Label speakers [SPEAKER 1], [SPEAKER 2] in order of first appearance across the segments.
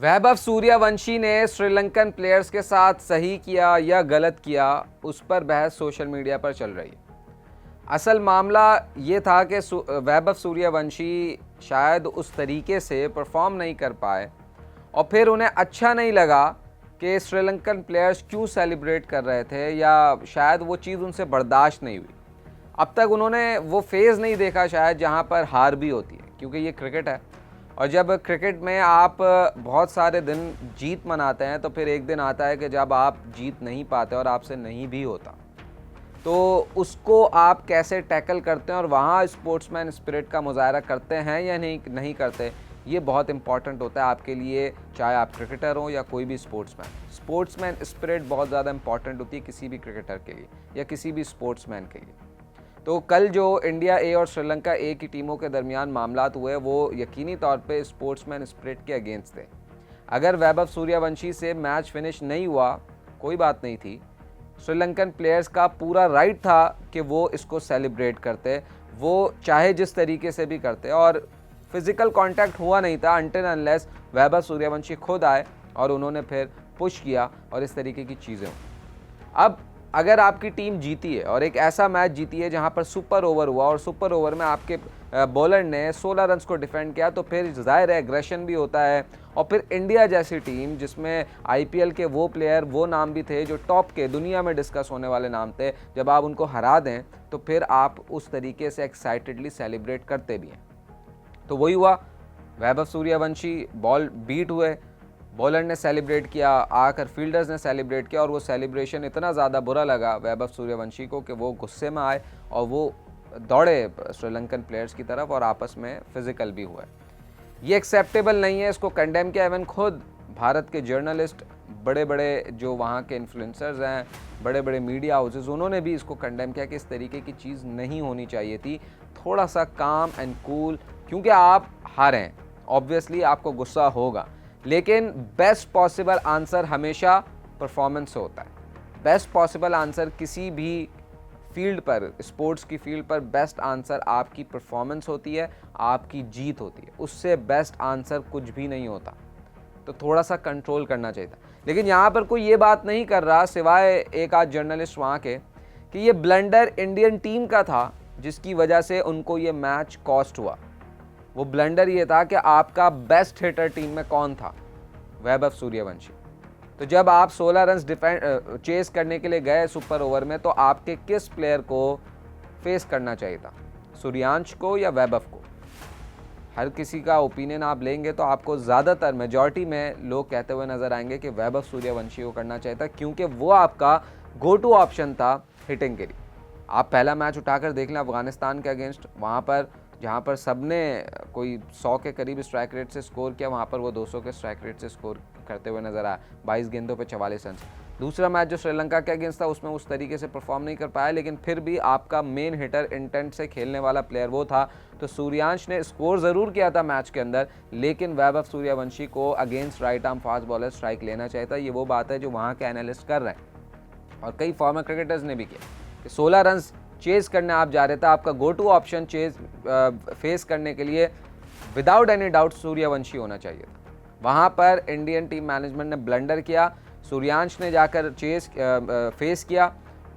[SPEAKER 1] वैभव सूर्यवंशी ने श्रीलंकन प्लेयर्स के साथ सही किया या गलत किया, उस पर बहस सोशल मीडिया पर चल रही है। असल मामला ये था कि वैभव सूर्यवंशी शायद उस तरीके से परफॉर्म नहीं कर पाए और फिर उन्हें अच्छा नहीं लगा कि श्रीलंकन प्लेयर्स क्यों सेलिब्रेट कर रहे थे, या शायद वो चीज़ उनसे बर्दाश्त नहीं हुई। अब तक उन्होंने वो फेज़ नहीं देखा शायद जहाँ पर हार भी होती है, क्योंकि ये क्रिकेट है और जब क्रिकेट में आप बहुत सारे दिन जीत मनाते हैं तो फिर एक दिन आता है कि जब आप जीत नहीं पाते और आपसे नहीं भी होता, तो उसको आप कैसे टैकल करते हैं और वहाँ स्पोर्ट्समैन स्पिरिट का मुजाहरा करते हैं या नहीं करते, ये बहुत इंपॉर्टेंट होता है आपके लिए, चाहे आप क्रिकेटर हो या कोई भी स्पोर्ट्समैन स्पिरिट बहुत ज़्यादा इंपॉर्टेंट होती है किसी भी क्रिकेटर के लिए या किसी भी स्पोर्ट्समैन के लिए। तो कल जो इंडिया ए और श्रीलंका ए की टीमों के दरमियान मामलात हुए वो यकीनी तौर पे स्पोर्ट्समैन स्पिरिट के अगेंस्ट थे। अगर वैभव सूर्यवंशी से मैच फिनिश नहीं हुआ कोई बात नहीं थी, श्रीलंकन प्लेयर्स का पूरा राइट था कि वो इसको सेलिब्रेट करते, वो चाहे जिस तरीके से भी करते, और फिजिकल कांटेक्ट हुआ नहीं था अनटिल अनलेस वैभव सूर्यवंशी खुद आए और उन्होंने फिर पुश किया और इस तरीके की चीज़ें हुई। अब अगर आपकी टीम जीती है और एक ऐसा मैच जीती है जहां पर सुपर ओवर हुआ और सुपर ओवर में आपके बॉलर ने 16 रन्स को डिफेंड किया, तो फिर जाहिर है एग्रेशन भी होता है। और फिर इंडिया जैसी टीम जिसमें आईपीएल के वो प्लेयर, वो नाम भी थे जो टॉप के दुनिया में डिस्कस होने वाले नाम थे, जब आप उनको हरा दें तो फिर आप उस तरीके से एक्साइटेडली सेलिब्रेट करते भी हैं। तो वही हुआ, वैभव सूर्यवंशी बॉल बीट हुए, बॉलर ने सेलिब्रेट किया, आकर फील्डर्स ने सेलिब्रेट किया और वो सेलिब्रेशन इतना ज़्यादा बुरा लगा वैभव सूर्यवंशी को कि वो गुस्से में आए और वो दौड़े श्रीलंकन प्लेयर्स की तरफ और आपस में फिजिकल भी हुआ। ये एक्सेप्टेबल नहीं है, इसको कंडेम किया। इवन खुद भारत के जर्नलिस्ट, बड़े बड़े जो वहाँ के इन्फ्लुएंसर्स हैं, बड़े बड़े मीडिया हाउसेस, उन्होंने भी इसको कंडेम किया कि इस तरीके की चीज़ नहीं होनी चाहिए थी। थोड़ा सा काम एंड कूल, क्योंकि आप हारे हैं, ऑब्वियसली आपको गुस्सा होगा, लेकिन बेस्ट पॉसिबल आंसर हमेशा परफॉर्मेंस से होता है। बेस्ट पॉसिबल आंसर किसी भी फील्ड पर, स्पोर्ट्स की फील्ड पर बेस्ट आंसर आपकी परफॉर्मेंस होती है, आपकी जीत होती है। उससे बेस्ट आंसर कुछ भी नहीं होता। तो थोड़ा सा कंट्रोल करना चाहिए था, लेकिन यहाँ पर कोई ये बात नहीं कर रहा सिवाय एक आध जर्नलिस्ट वहाँ के कि ये ब्लंडर इंडियन टीम का था जिसकी वजह से उनको ये मैच कॉस्ट हुआ। वो ब्लंडर ये था कि आपका बेस्ट हिटर टीम में कौन था? वैभव सूर्यवंशी। तो जब आप 16 रन्स डिफेंड चेस करने के लिए गए सुपर ओवर में, तो आपके किस प्लेयर को फेस करना चाहिए था? सूर्यांश को या वैभव को? हर किसी का ओपिनियन आप लेंगे तो आपको ज़्यादातर मेजॉरिटी में लोग कहते हुए नज़र आएंगे कि वैभव सूर्यवंशी को करना चाहिए था, क्योंकि वो आपका गो टू ऑप्शन था हिटिंग के लिए। आप पहला मैच उठाकर देख लें अफगानिस्तान के अगेंस्ट, वहाँ पर जहाँ पर सबने कोई 100 के करीब स्ट्राइक रेट से स्कोर किया, वहाँ पर वो 200 के स्ट्राइक रेट से स्कोर करते हुए नजर आया, 22 गेंदों पे 44 रन। दूसरा मैच जो श्रीलंका के अगेंस्ट था उसमें उस तरीके से परफॉर्म नहीं कर पाया, लेकिन फिर भी आपका मेन हिटर, इंटेंट से खेलने वाला प्लेयर वो था। तो सूर्यांश ने स्कोर ज़रूर किया था मैच के अंदर, लेकिन वैभव सूर्यवंशी को against right arm fast bowler strike लेना चाहिए था। ये वो बात है जो वहाँ के एनालिस्ट कर रहे हैं और कई फॉर्मर क्रिकेटर्स ने भी किया। 16 रन चेज करने आप जा रहे थे, आपका go to option chase face करने के लिए विदाउट एनी डाउट सूर्यवंशी होना चाहिए था। वहाँ पर इंडियन टीम मैनेजमेंट ने ब्लंडर किया। सूर्यांश ने जाकर चेस फेस किया,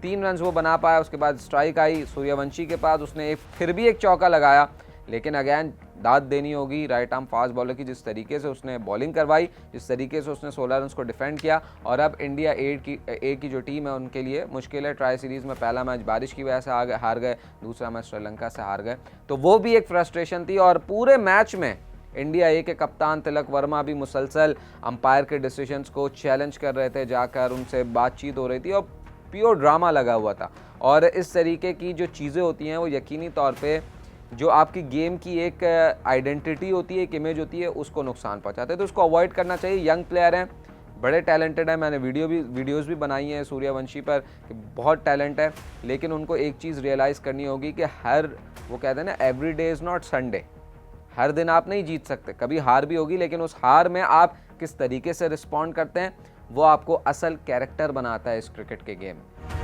[SPEAKER 1] 3 रन वो बना पाया, उसके बाद स्ट्राइक आई सूर्यवंशी के पास, उसने फिर भी एक चौका लगाया, लेकिन अगेन दाद देनी होगी राइट आर्म फास्ट बॉलर की। जिस तरीके से उसने बॉलिंग करवाई, जिस तरीके से उसने 16 रन को डिफेंड किया, और अब इंडिया ए की जो टीम है उनके लिए मुश्किल है। ट्राई सीरीज़ में पहला मैच बारिश की वजह से हार गए, दूसरा मैच श्रीलंका से हार गए, तो वो भी एक फ्रस्ट्रेशन थी। और पूरे मैच में इंडिया ए के कप्तान तिलक वर्मा भी मुसलसल अंपायर के डिसीजंस को चैलेंज कर रहे थे, जाकर उनसे बातचीत हो रही थी और प्योर ड्रामा लगा हुआ था। और इस तरीके की जो चीज़ें होती हैं वो यकीनी तौर पे जो आपकी गेम की एक आइडेंटिटी होती है, एक इमेज होती है, उसको नुकसान पहुंचाते हैं। तो उसको अवॉइड करना चाहिए। यंग प्लेयर हैं, बड़े टैलेंटेड हैं, मैंने वीडियोस भी बनाई हैं सूर्यवंशी पर कि बहुत टैलेंट है, लेकिन उनको एक चीज़ रियलाइज़ करनी होगी कि वो कहते हैं ना, every day is not Sunday. हर दिन आप नहीं जीत सकते, कभी हार भी होगी, लेकिन उस हार में आप किस तरीके से रिस्पॉन्ड करते हैं वो आपको असल कैरेक्टर बनाता है इस क्रिकेट के गेम में।